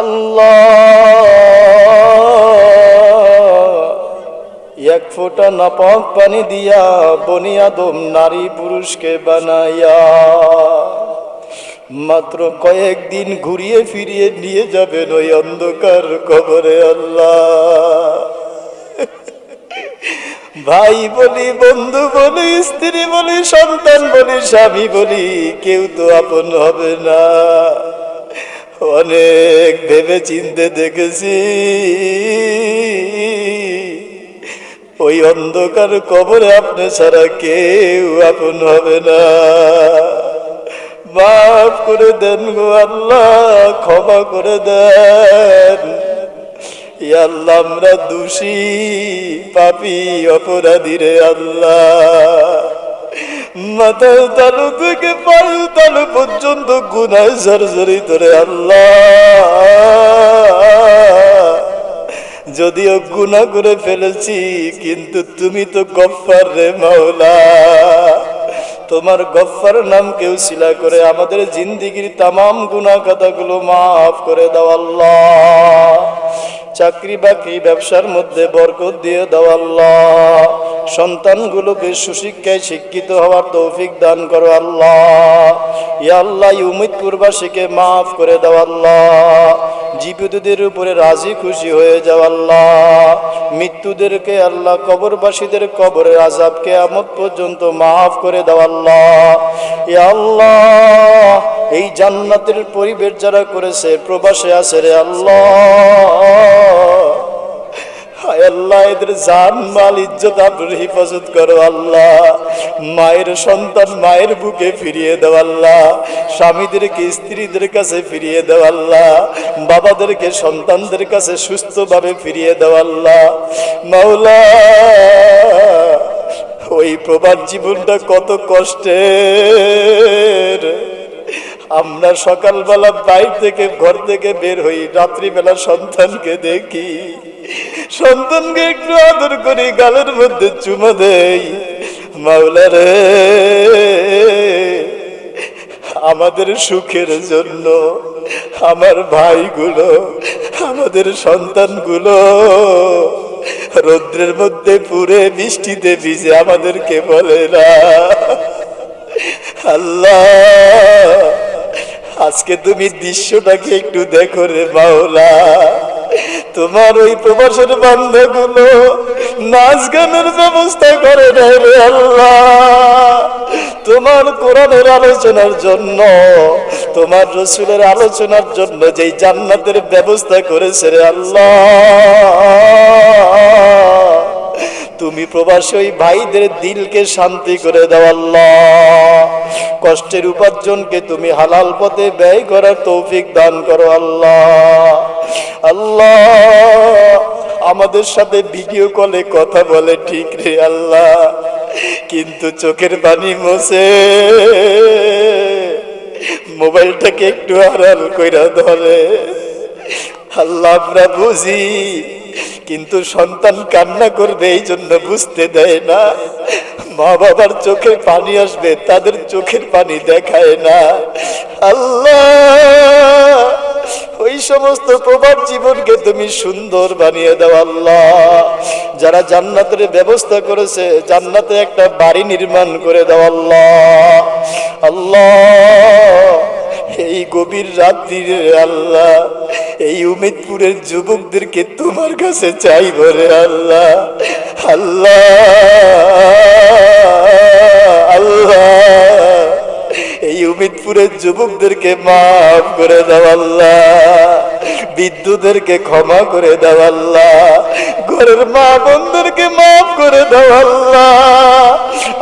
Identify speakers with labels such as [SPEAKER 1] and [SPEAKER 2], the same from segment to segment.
[SPEAKER 1] আল্লাহ, এক ফোঁটা নাপাক পানি দিয়া বনি আদম নারী পুরুষকে বানাইয়া মাত্র কয়েকদিন ঘুরিয়ে ফিরিয়ে নিয়ে যাবেন ওই অন্ধকার কবরে। আল্লাহ, ভাই বলি, বন্ধু বলি, স্ত্রী বলি, সন্তান বলি, স্বামী বলি, কেউ তো আপন হবে না। অনেক ভেবে চিনতে দেখেছি ওই অন্ধকার কবরে আপনি ছাড়া কেউ আপন হবে না। মাফ করে দেন গো আল্লাহ, ক্ষমা করে দেন। ইয়া আল্লাহ, আমরা দোষী, পাপী, অপরাধী রে আল্লাহ। মাথার তালু থেকে পায়ের তালু পর্যন্ত গুনায় জর্জরিত রে আল্লাহ। যদিও গুনাহ করে ফেলেছি, কিন্তু তুমি তো গফফার রে মাওলা। তোমার গফফার নামকে উসিলা করে আমাদের জিন্দেগির তামাম গুনাহ খাতাগুলো মাফ করে দাও আল্লাহ। চাকরি বাকরি ব্যবসার মধ্যে বরকত দিয়ে দাও আল্লাহ। সন্তানগুলোকে সুশিক্ষায় শিক্ষিত হওয়ার তৌফিক দান করো আল্লাহ। ইয়া আল্লাহ, উম্মতপুরবাসীকে মাফ করে দাও আল্লাহ। জীবিতদের উপরে রাজি খুশি হয়ে যাও আল্লাহ। মৃত্যুদেরকে আল্লাহ, কবরবাসীদের কবরের আযাব কিয়ামত পর্যন্ত মাফ করে দাও আল্লাহ। ইয়া আল্লাহ, এই জান্নাতের পরিবেশ যারা করেছে প্রবাসে আছে রে আল্লাহ, হায় আল্লাহ, এদের জান মাল ইজ্জত আবরুর হিফাজত করো আল্লাহ। মায়ের সন্তান মায়ের বুকে ফিরিয়ে দাও আল্লাহ। স্বামীদেরকে স্ত্রীদের কাছে ফিরিয়ে দাও আল্লাহ। বাবাদেরকে সন্তানদের কাছে সুস্থভাবে ফিরিয়ে দাও আল্লাহ। মাওলা, ওই প্রবাদ জীবনটা কত কষ্টের। আমরা সকালবেলা বাইরে থেকে ঘর থেকে বের হই, রাত্রিবেলা সন্তানকে দেখি, সন্তানকে একটু আদর করি, গালের মধ্যে চুমা দেই। মাওলা রে, আমাদের সুখের জন্য আমার ভাইগুলো, আমাদের সন্তানগুলো রৌদ্রের মধ্যে পুরে বৃষ্টিতে ভিজে আমাদেরকে বলে না। আল্লাহ, আজকে তুমি দৃশ্যটাকে একটু দেখো রে মাওলা। তোমার ওই প্রবাসের বান্দাগুলো নাচ গানের ব্যবস্থা করে দেয় রে আল্লাহ। তোমার কোরআনের আলোচনার জন্য, তোমার রসুলের আলোচনার জন্য যেই জান্নাতের ব্যবস্থা করেছে রে আল্লাহ, তুমি প্রবাসী ওই ভাইদের দিলকে শান্তি করে দাও আল্লাহ। কষ্টের উপার্জনকে তুমি হালাল পথে ব্যয় করার তৌফিক দান করো আল্লাহ। আল্লাহ, আমাদের সাথে ভিডিও কলে কথা বলে ঠিক রে আল্লাহ, কিন্তু চোখের পানি মোছে মোবাইলটাকে একটু আড়াল কইরা ধরে। আল্লাহ, আমরা বুঝি, কিন্তু সন্তান কান্না করবে এই জন্য বুঝতে দেয় না। মা বাবার চোখে পানি আসবে, তাদের চোখের পানি দেখায় না। আল্লাহ, ওই সমস্ত প্রবাদ জীবনকে তুমি সুন্দর বানিয়ে দাও আল্লাহ। যারা জান্নাতের ব্যবস্থা করেছে, জান্নাতে একটা বাড়ি নির্মাণ করে দাও আল্লাহ। আল্লাহ, এই গভীর রাত্রিরে আল্লাহ, এই উম্মতপুরের যুবকদেরকে তোমার কাছে চাইব রে আল্লাহ। আল্লাহ, আল্লাহ, এই উম্মতপুরের যুবকদেরকে মাফ করে দাও আল্লাহ। বিদ্যুদেরকে ক্ষমা করে দাও আল্লাহ। ঘরের মা বোনদেরকে মাফ করে দাও আল্লাহ।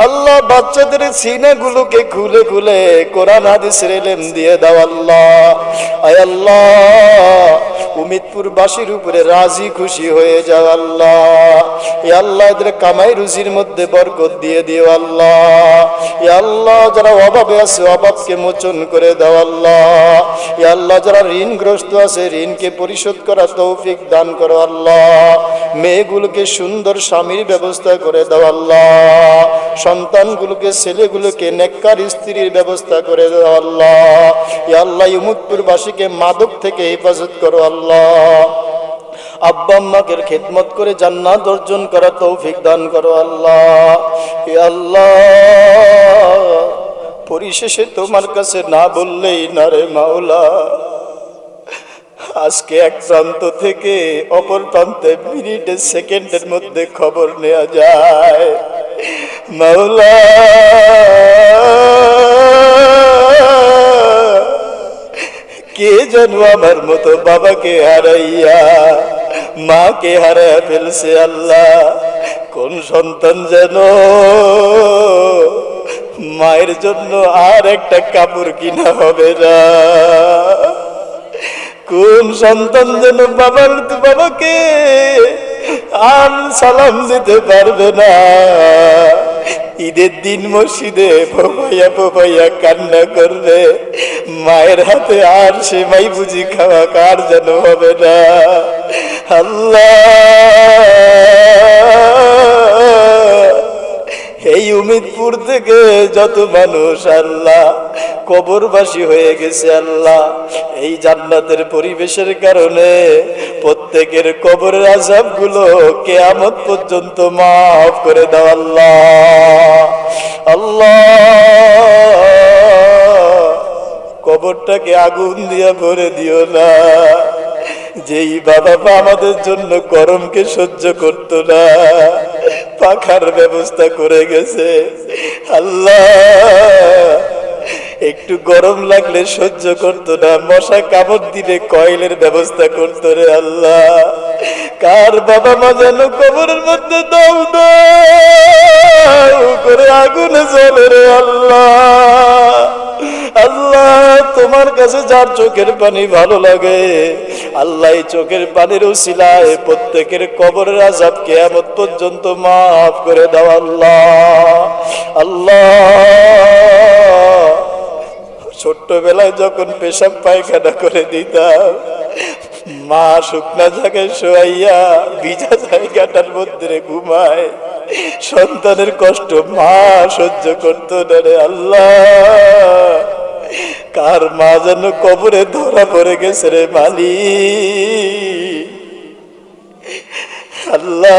[SPEAKER 1] আল্লাহ, বাচ্চাদের সিনাগুলোকে খুলে খুলে কোরআন হাদিসের ইলম দিয়ে দাও আল্লাহ। আয় আল্লাহ, উম্মিদপুরবাসীর উপরে রাজি খুশি হয়ে যাও আল্লাহ। ইয়া আল্লাহ এদের কামাই রুজির মধ্যে বরকত দিয়ে দিও আল্লাহ। ইয়া আল্লাহ যারা অভাবে আছে অভাবকে মোচন করে দাও আল্লাহ। ইয়া আল্লাহ যারা ঋণগ্রস্ত আছে ঋণকে পরিশোধ করার তৌফিক দান করো আল্লাহ। মেয়েগুলোকে সুন্দর স্বামীর ব্যবস্থা করে দাও আল্লাহ। সন্তানগুলোকে ছেলেগুলোকে নেককার স্ত্রীর ব্যবস্থা করে দাও আল্লাহ। ইয়া আল্লাহ উম্মিদপুরবাসীকে মাদক থেকে হেফাজত করো আল্লাহ। আব্বা আম্মাকে খেদমত করে জান্নাত অর্জন করার তৌফিক দান করো আল্লাহ। ইয়া আল্লাহ পরিশেষে তোমার কাছে না বললেই না রে মাওলা, আজকে এক প্রান্ত থেকে অপর প্রান্তে মিনিটে সেকেন্ডের মধ্যে খবর নেওয়া যায়। মাওলা কে যেন আমার মতো বাবাকে হারাইয়া মাকে হারাইয়া ফেলছে আল্লাহ। কোন সন্তান যেন মায়ের জন্য আর একটা কাপড় কিনা হবে না, কোন সন্তান যেন বাবাকে আর সালাম দিতে পারবে না। ঈদের দিন মসজিদে ফোপাইয়া কান্না করবে, মায়ের হাতে আর সেমাই বুঝি খাওয়া কার যেন হবে না। আল্লাহ এই উম্মিদপুর থেকে যত মানুষ আল্লাহ কবরবাসী হয়ে গেছে আল্লাহ, এই জান্নাতের পরিবেশের কারণে প্রত্যেকের কবরের আযাবগুলো কিয়ামত পর্যন্ত মাফ করে দাও আল্লাহ। আল্লাহ কবরটাকে আগুন দিয়ে ভরে দিও না। যেই বাবা মা আমাদের জন্য গরমকে সহ্য করতো না, পাখার ব্যবস্থা করে গেছে আল্লাহ, একটু গরম লাগলে সহ্য করতো না, মশা কামড় দিলে কয়েলের ব্যবস্থা করতো রে আল্লাহ। কার বাবা মা যেন কবরের মধ্যে দাও দাও করে আগুনে জ্বলে রে আল্লাহ। আল্লাহ তোমার কাছে যার চোখের পানি ভালো লাগে আল্লাহ এই চোখের পানির উসিলায় প্রত্যেকের কবরের আযাব কিয়ামত পর্যন্ত মাফ করে দাও আল্লাহ। আল্লাহ ছোট্টবেলায় যখন পেশাব পায়খানা করে দিতাম, মা শুকনা জায়গায় শোয়াইয়া ভিজা জায়গাটার মধ্যে ঘুমায়, সন্তানের কষ্ট মা সহ্য করতো না রে আল্লাহ। কার মা যেন কবরে ধরা পড়ে গেছে রে মালিক। আল্লাহ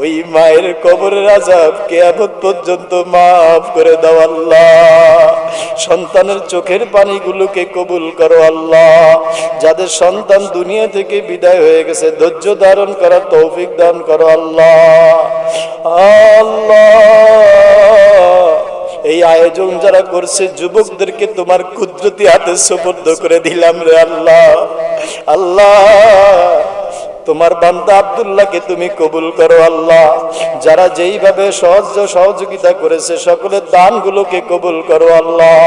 [SPEAKER 1] ওই মায়ের কবরের আযাব কিয়ামত পর্যন্ত মাফ করে দাও আল্লাহ। সন্তানের চোখের পানিগুলোকে কবুল করো আল্লাহ। যাদের সন্তান দুনিয়া থেকে বিদায় হয়ে গেছে ধৈর্য ধারণ করার তৌফিক দান করো আল্লাহ। আল্লাহ এই আয়োজন যারা করছে যুবকদেরকে তোমার কুদরতি হাতে সুপুর্দ করে দিলাম রে আল্লাহ। আল্লাহ তোমার বান্দা আব্দুল্লাহকে তুমি কবুল করো আল্লাহ। যারা যেইভাবে সহযোগিতা করেছে সকলের দানগুলোকে কবুল করো আল্লাহ।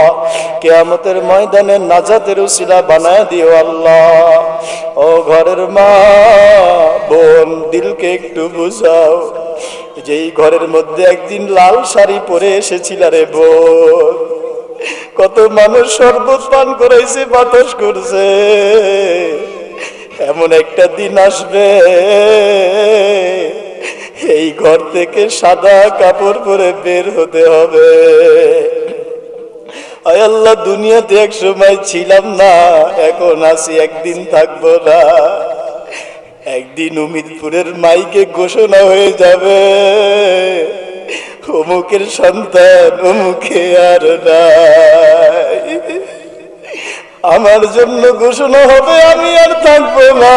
[SPEAKER 1] কিয়ামতের ময়দানে নাজাতের উসিলা বানায় দিও আল্লাহ। ও ঘরের মা বোন দিলকে একটু বুঝাও, যেই ঘরের মধ্যে একদিন লাল শাড়ি পরে এসেছিল রে বোন, কত মানুষ শরবত পান করাইছে বাতাস করছে, এমন একটা দিন আসবে এই ঘর থেকে সাদা কাপড় পরে বের হতে হবে। আয় আল্লাহ দুনিয়াতে এক সময় ছিলাম না, এখন আছি, একদিন থাকবো না। একদিন উম্মিদপুরের মাইকে ঘোষণা হয়ে যাবে অমুকের সন্তান অমুকে আর নাই। আমার জন্য ঘোষণা হবে আমি আর থাকবো না।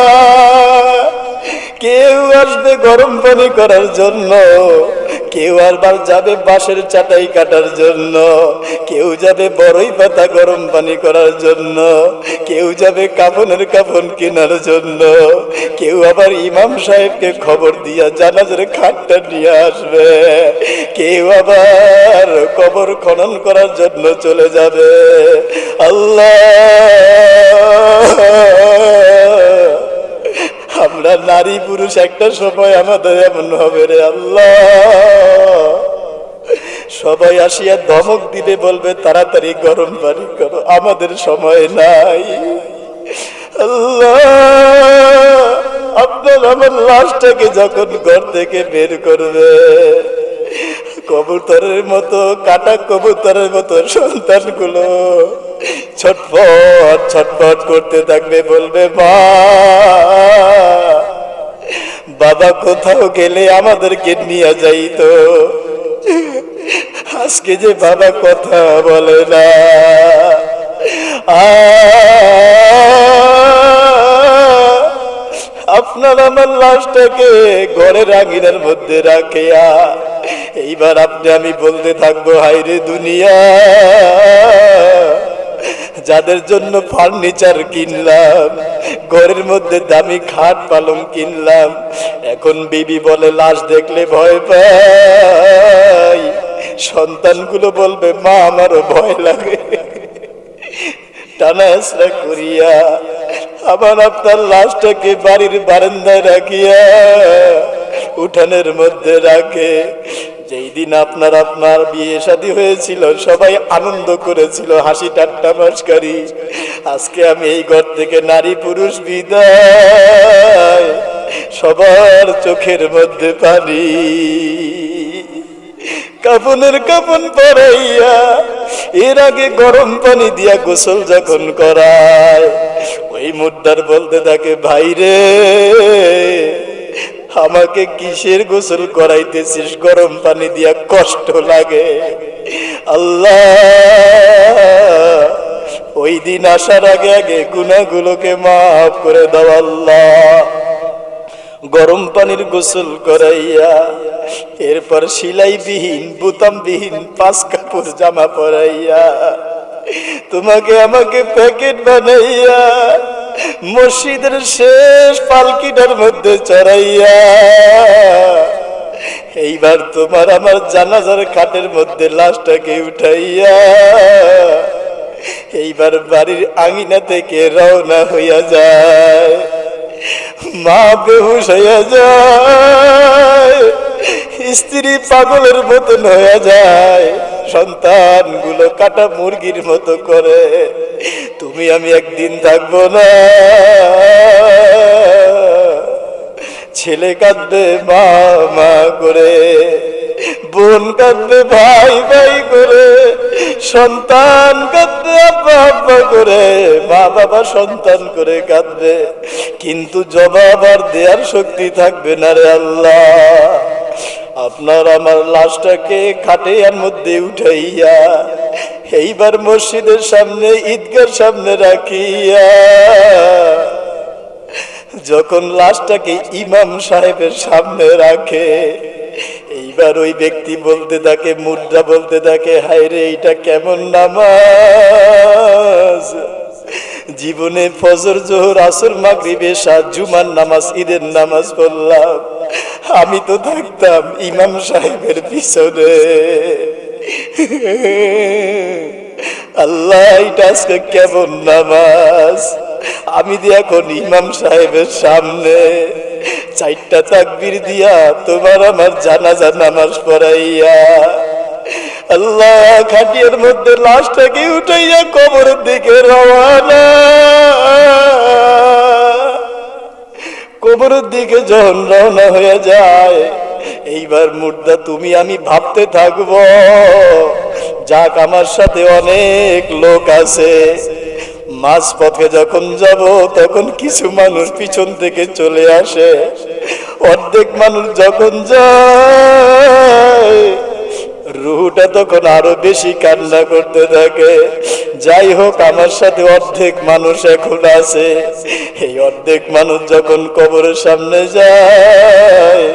[SPEAKER 1] কেউ আসবে গরম পানি করার জন্য, কেউ আবার যাবে বাঁশের চাটাই কাটার জন্য, কেউ যাবে বড়ই পাতা গরম পানি করার জন্য, কেউ যাবে কাফনের কাফন কেনার জন্য, কেউ আবার ইমাম সাহেবকে খবর দিয়া জানাজার খাটটা নিয়ে আসবে, কেউ আবার কবর খনন করার জন্য চলে যাবে। আল্লাহ নারী পুরুষ একটা সময় আমাদের এমন হবে রে আল্লাহ, সবাই আসিয়া ধমক দিবে, বলবে তাড়াতাড়ি গরম পানি করো, আমাদের সময় নাই। আল্লাহ, আপনার আমার লাশটাকে যখন ঘর থেকে বের করবে, কবুতরের মতো, কাটা কবুতরের মতো সন্তানগুলো ছটফট ছটফট করতে থাকবে, বলবে মা, বাবা কোথাও গেলে আমাদেরকে নিয়ে যাইতো, আজকে যে বাবা কথা বলে না। আপনার আমার লাশটাকে ঘরের আঙিনার মধ্যে রাখিয়া এইবার আপনি আমি বলতে থাকবো, হায়রে দুনিয়া, যাদের জন্য ফার্নিচার কিনলাম, ঘরের মধ্যে দামি খাট পালং কিনলাম, এখন বিবি বলে লাশ দেখলে ভয় পাই, সন্তানগুলো বলবে মা আমারও ভয় লাগে, টানা হেঁচড়া করিয়া আবার আপনার লাশটাকে বাড়ির বারান্দায় রাখিয়া উঠানের মধ্যে রাখে। যেই দিন আপনার বিয়ে শাদী হয়েছিল, সবাই আনন্দ করেছিল, হাসি ঠাট্টা মস্কারি। আজকে আমি এই ঘর থেকে নারী পুরুষ বিদায়, সবার চোখের মধ্যে পানি। কাফনের কাফন পরাইয়া এর আগে গরম পানি দিয়া গোসল যখন করায়, ওই মুর্দার বলতে থাকে, ভাইরে আমাকে কিসের গোসল করাইতেছিস, গরম পানি দিয়া কষ্ট লাগে। আল্লাহ, ওই দিন আসার আগে আগে গুনাহগুলোকে মাফ করে দাও আল্লাহ। গরম পানির গোসল করাইয়া এরপর সিলাইবিহীন বোতামবিহীন 5 কাপড় জামা পরাইয়া তোমাকে আমাকে প্যাকেট বানাইয়া মসজিদের শেষ পালকিটার মধ্যে চড়াইয়া এইবার তোমার আমার জানাজার খাটের মধ্যে লাশটাকে উঠাইয়া এইবার বাড়ির আঙিনা থেকে রওনা হইয়া যায়। মা বেহুশ হইয়া যায়, স্ত্রী পাগলের মতন হইয়া যায়, সন্তানগুলো কাটা মুরগির মতো করে। তুমি আমি একদিন থাকবো না। ছেলে কাঁদবে মা মা করে, বোন কাঁদবে ভাই ভাই করে, সন্তান কাঁদবে আব্বা আব্বা করে, মা বাবা সন্তান করে কাঁদবে, কিন্তু জবাব আর দেওয়ার শক্তি থাকবে না রে আল্লাহ। আপনার আমার লাশটাকে খাটিয়ার মধ্যে উঠাইয়া এইবার মসজিদের সামনে, ঈদগার সামনে রাখিয়া যখন লাশটাকে ইমাম সাহেবের সামনে রাখে, এইবার ওই ব্যক্তি বলতে থাকে, মুদ্রা বলতে থাকে, হায়রে এইটা কেমন নামাজ, জীবনে ফজর জোহর আসর মাগরিব এশা জুমার নামাজ ঈদের নামাজ পড়লাম, আমি তো থাকতাম ইমাম সাহেবের পিছনে। আল্লাহ, এটা আজকে কেমন নামাজ, আমি দিয়ে এখন ইমাম সাহেবের সামনে 4টা তাকবীর দিয়া তোমার আমার জানাজা নামাজ পড়াইয়া আল্লাহ খাটিয়ার মধ্যে লাশটাকে উঠাইয়া কবরের দিকে রওনা। কবরের দিকে যখন রওনা হয়ে যায়, এইবার মুর্দা তুমি আমি ভাবতে থাকবো, যাক আমার সাথে অনেক লোক আছে, মাঝ পথে যখন যাব তখন কিছু মানুষ পিছন থেকে চলে আসে, অর্ধেক মানুষ যখন যায় রুহটা তখন আরো বেশি কান্না করতে থাকে। যাই হোক, আমার সাথে অর্ধেক মানুষ এখন আছে, এই অর্ধেক মানুষ যখন কবরের সামনে যায়,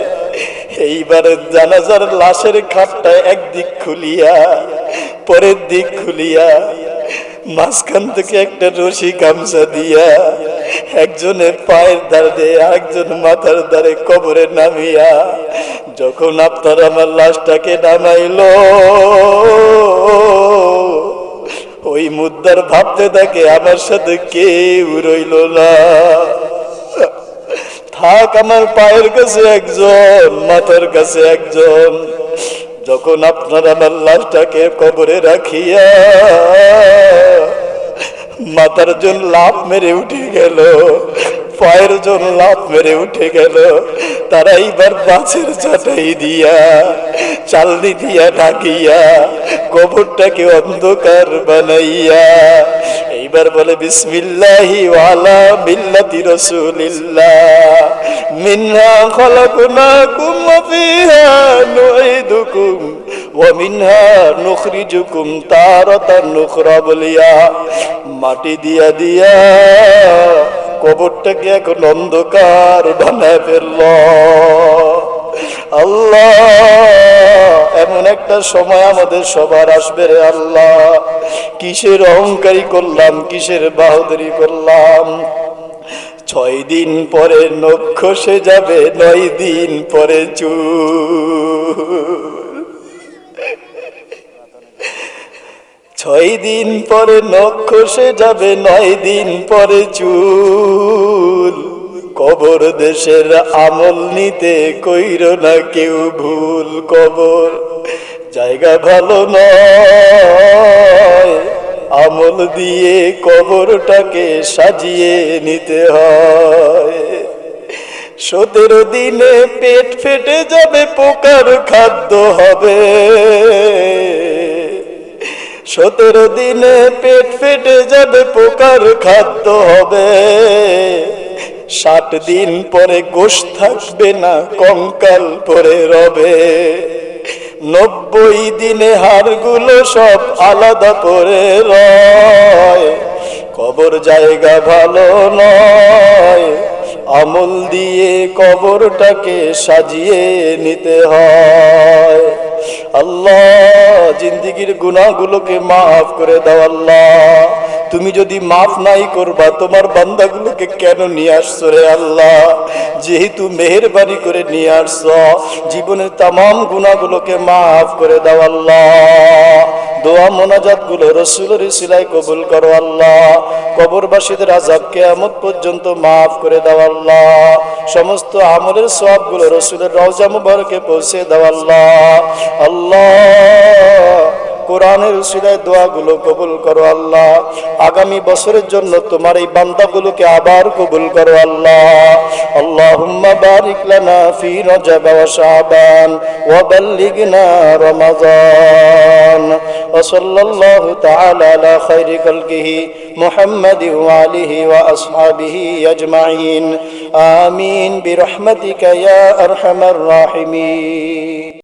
[SPEAKER 1] এইবারে জানাজার লাশের খাটটা একদিক খুলিয়া পরের দিক খুলিয়া মাঝখান থেকে একটা রশি গামছা দিয়া একজনের পায়ের ধারে আরেকজন মাথার ধারে কবরে নামিয়া যখন আপনার আমার লাশটাকে নামাইলো, ওই মুদ্দার ভাবতে থাকে আমার সাথে কেউ রইল না। থাক আমার পায়ের কাছে একজন, মাথার কাছে একজন। যখন আপনার আমার লাশটাকে কবরে রাখিয়া মাথার জন লাফ মেরে উঠে গেল, পায়ের জন লাফ মেরে উঠে গেল, তারা এইবার গাছের চাটাই দিয়া চালনি দিয়া ঢাকিয়া কবরটাকে অন্ধকার বানাইয়া এইবার বলে বিসমিল্লাহি ওয়ালা মিল্লাতি রাসূলিল্লাহ মিনহা খলাকনাকুম ওয়া ফিহা নুঈদুকুম ওয়া মিনহা নুখরিজুকুম তারাতান নুখরা বলিয়া মাটি দিয়া দিয়া কবরটাকে এখন অন্ধকার বানায় ফেলল। আল্লাহ, এমন একটা সময় আমাদের সবার আসবে রে আল্লাহ, কিসের অহংকারী করলাম, কিসের বাহাদুরি করলাম। 6 দিন পরে নখ খসে যাবে, 9 দিন পরে চুল। 6 দিন পরে নখ খসে যাবে, 9 দিন পরে চুল। কবর দেশের আমল নিতে কইরো না কেউ ভুল, কবর জায়গা ভালো নয়, আমল দিয়ে কবরটাকে সাজিয়ে নিতে হয়। 17 দিনে পেট ফেটে যাবে, পোকার খাদ্য হবে। 17 দিনে পেট ফেটে যাবে, পোকার খাদ্য হবে। 60 দিন পরে গোশত থাকবে না, কঙ্কাল পরে রবে। 90 দিনে হাড়গুলো সব আলাদা করে রয়। কবর জায়গা ভালো নয়, আমল দিয়ে কবরটাকে সাজিয়ে নিতে হয়। আল্লাহ, জিন্দেগীর গুনাহগুলোকে মাফ করে দাও আল্লাহ। তুমি যদি মাফ নাই করবা, তোমার বান্দাগুলোকে কেন নিয়ে আসছো রে আল্লাহ? যেহেতু মেহেরবানি করে নিয়ে আসছো, জীবনের তামাম গুনাহগুলোকে মাফ করে দাও আল্লাহ। দোয়া মোনাজাত গুলো রাসূলের উসিলায় কবুল করো আল্লাহ। কবরবাসীদের আযাব কিয়ামত পর্যন্ত মাফ করে দাও আল্লাহ। সমস্ত আমলের সওয়াবগুলো রাসূলের রওজা মুবারকে পৌঁছে দাও আল্লাহ। আল্লাহ, কোরআনের উসিলায় দোয়াগুলো কবুল করো আল্লাহ। আগামী বছরের জন্য তোমার এই বান্দাগুলোকে আবার কবুল করো আল্লাহ। আল্লাহুম্মা বারিক লানা ফি রজব ওয়া শাবান ওয়া বাল্লিগনা রমাদান ওয়া সাল্লাল্লাহু তাআলা আলা খায়রি খালকিহি মুহাম্মাদিন ওয়া আলিহি ওয়া আসহাবিহি আজমাইন। আমিন বিরহমাতিকা ইয়া আরহামার রাহিমিন।